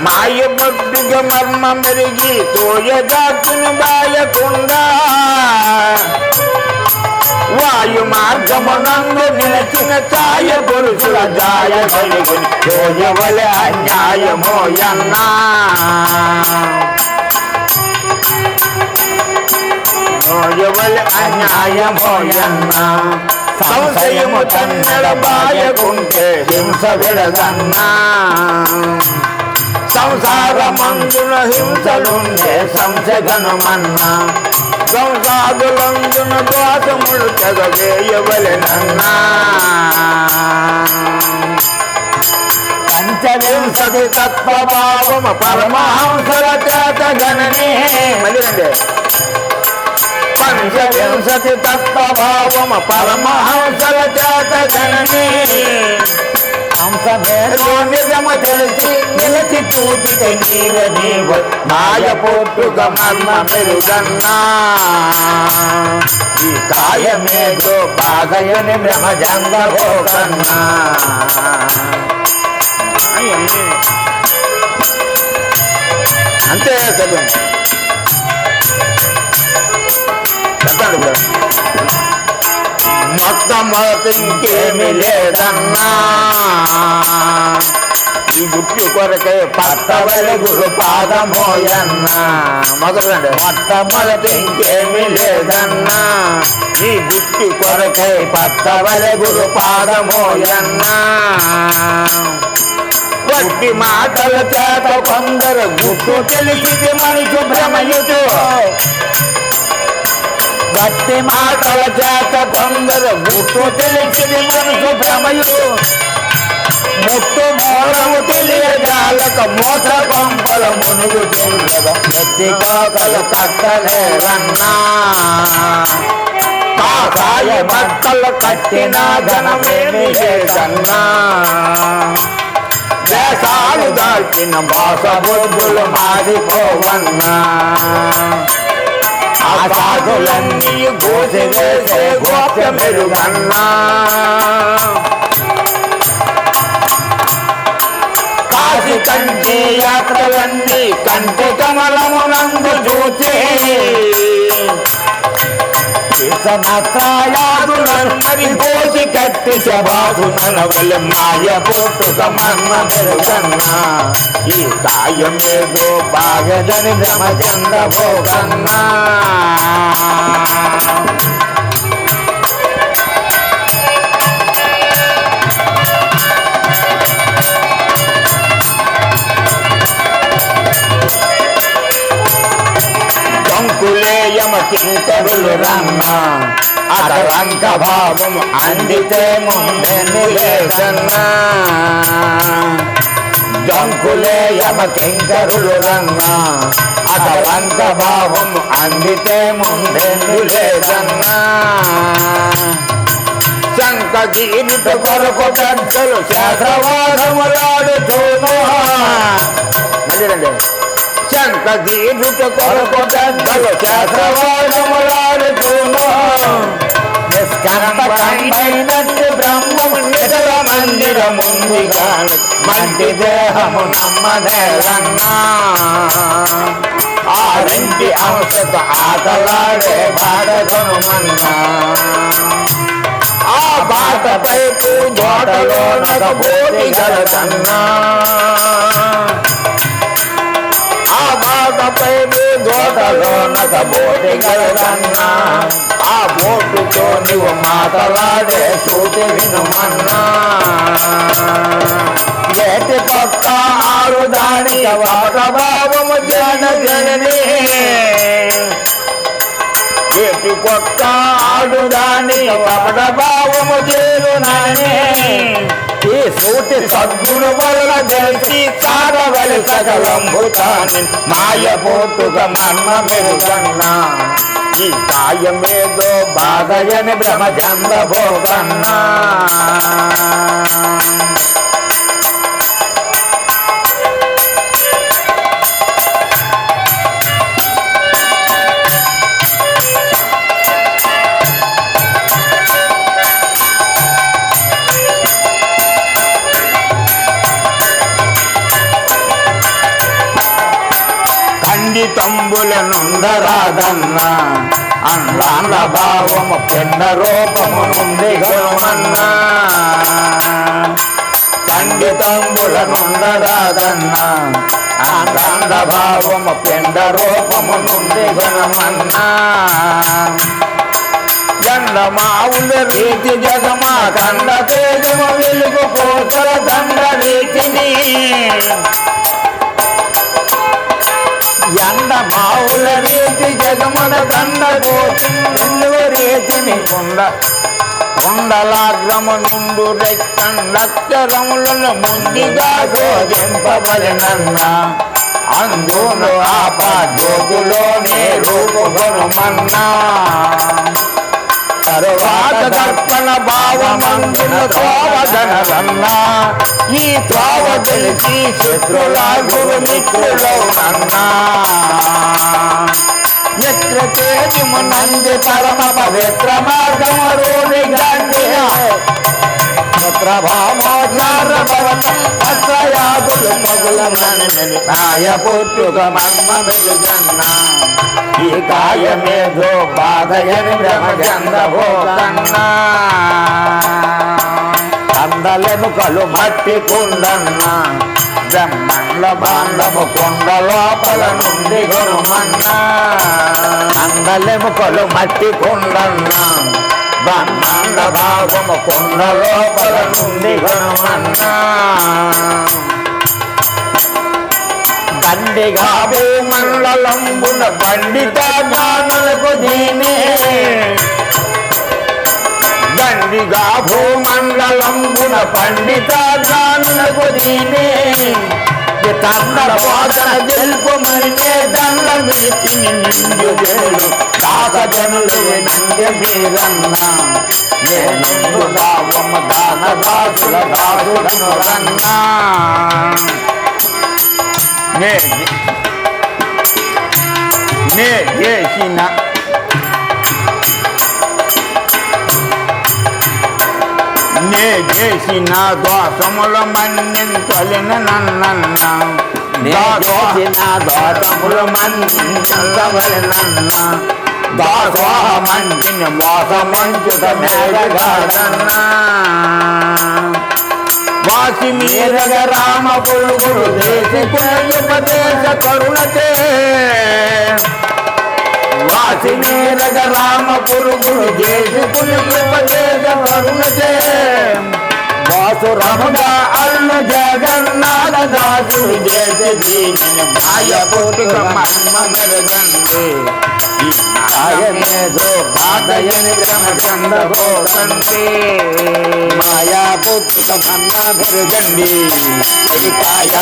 మాయ బొడ్డుగా మర్మ మెరిగి తోయదాకును బాయకుండా వాయు మార్గమునందు నిలచిన ఛాయ పురుషుల జాయ కలిగి తోయవలె అన్యాయమోయన్నా తోయవలె అన్యాయమోయన్నా సంశయము తన్నెడ బాయకుంటే హింస విడదన్నా సంసారమందున హింసలుండే సంశగనమన్నా సంసాదులందున దోషములు తెగవేయవలెనన్నా పంచవింశతి తత్వభావమ పరమహంసల చేత గణనే మళ్ళీ రండి పంచవింశతి తత్వభావమ పరమహంసల చేత గణనే నిజము తెలిసి నిలిచి చూచితే నీవ మాయ పోట్టుగా మర్మ మెరుగన్నా ఈ కాయమేదో బాగయని బ్రహ్మజంగ భోగన్నా అంతే చదువు చెప్పండి మొట్టమొదటి ఇంకేమీ లేదన్నా ఈ గుట్టు కొరకై పట్టవల గురు పాదమోయన్నా మొదలండి మొట్టమొదటి ఇంకేమీ లేదన్నా ఈ గుట్టు కొరకై పట్టవల గురు పాదమోయన్నా వట్టి మాటల చేత కొందరు గుట్టు తెలిసి మనిషి భ్రమయుడు వట్టి మాటల చేత కొందరు గుట్టు తెలిసి మనిషి భ్రమయుడు ముట్టు మూలము తెలియజాలక మూత్ర కొంపల మునుగుతుండగా ఎత్తి కోకలు కట్టలేరన్నా కాకాయ బట్టలు కట్టిన ఘనమేమి లేదన్నా దేశాలు దాల్చిన మోస బుద్ధులు మారిపోవన్నా ఆ సాధులన్నీ గోసి వేసే గోప్య మెరుగన్నా కంటి యాత్రలన్నీ కంటి కమలమునందు చూచే మరి కోసి కట్టి శబాసునవల మాయ పోటుక మర్మ మెరుగన్నా ఈ కాయమేదో బాగదని బ్రహ్మచంద భోగన్నా కింకరులు రన్నా అటవంక భావము అందితే ముందే నిలేదన్నా జంకులే యమ కింకరులు రన్నా అటవంక భావము అందితే ముందే నిలేదన్నా శంక గీరిట కొరకు పెద్దలు శాస్త్రవాదములాడుతూను శంక గీరుట కొరకు పెద్దలు శాస్త్రవాదములాడుతూను నిష్కర్మమైనట్టు బ్రహ్మము నిజల మందిరముందిగాను మంటి దేహము నమ్మనేరన్నా ఆరింటి అంశతో ఆటలాడే బాడగనుమన్నా ఆ బాటపై గోడలో నగ బోటి గలదన్నా దోటలో నగ బోటి గలదన్నా ఆ బోటుతో నీవు మాటలాడే సూటి వినుమన్నా ఏటి పక్క ఆరు దాని వాట భావము జన జనని ఏటి కొక్క ఆడు దాని వాట భావము చేరునని ఈ సూటి సద్గురు వల్ల తెలిసి సాగవలి సకలంబుతాని మాయ పోటుగా మర్మ మెరుగన్నా ఈ కాయమేదో బాగయని బ్రహ్మచంద భోగన్నా తంబుల నుండరాదన్న అందాల భావము పిండ రూపము నుండి గమన్నా తంబుల నుండరాదన్న అందాల భావము పిండ రూపము నుండి గమన్నా గంధమావుల రీతి జగమా కండ తేజము వెలుగు కోసల దండ రీతిని ఎండమావుల రీతి జగమున దండ కోసలు రీతిని కుండలాగ్రము నుండు లక్షరములను ముందుగా శోధింపబడినన్న అందును ఆపాద్యోగులోనే రూపుగొనుమన్నా తరువాత దర్పణ భావమందున తోవదనలన్నా ఈ తోవ తెలిసి శత్రుల గురు మిత్రులవునన్నా మిత్ర తేజమునంది పరమ పవిత్ర మార్గము రూఢి ప్రభావోద్ధార భవనం అశ్రయాదులు పగులమని కాయ పుట్టుక మర్మ వెలుగన్నా ఈ కాయమేధో బాధయని బ్రహ్మచంద్రభోగన్నా అందలెముకలు మట్టి కుండన్నా బ్రహ్మండ బాండము కొండ లోపల నుండి గొనుమన్నా అందలెముకలు మట్టి కుండన్నా బ్రహ్మాండ భాగము కొండ లోపల నుండి గొనుమన్నా దండిగా భూమండలంబున పండిత జ్ఞానులకు దీనే దండిగా భూమండలంబున పండిత జ్ఞానులకు దీనే తండ్ర బోధన తెలుపు మరినే దండ వీటిని నిండు జనులు దాసజనులు నిండు మీరన్నా నేను దావమ దాన దాసుల దాసుడను రన్నా నే చేసిన దోషముల మన్నించలిన నన్న చేసిన దోషములు మన్నించవలనన్న దాసోహమంటిని మోసమంచుత మేఘగాడన్నా వాసి మీరగ రామ పురుగురు దేశి ఉపదేశ కరుణతే వాసి మీరగ రామ పురుగురు దేశి ఉపదేశ కరుణతే వాసు రముగా అల్లు జగన్నాథ దాసు చేసి దీనిని మాయ పుట్టుక మర్మ మెరుగండి ఈ మాయమేదో బాధయని బ్రహ్మచంద్ర భోగండి మాయా పుట్టుక మర్మ మెరుగండి ఇది కాయ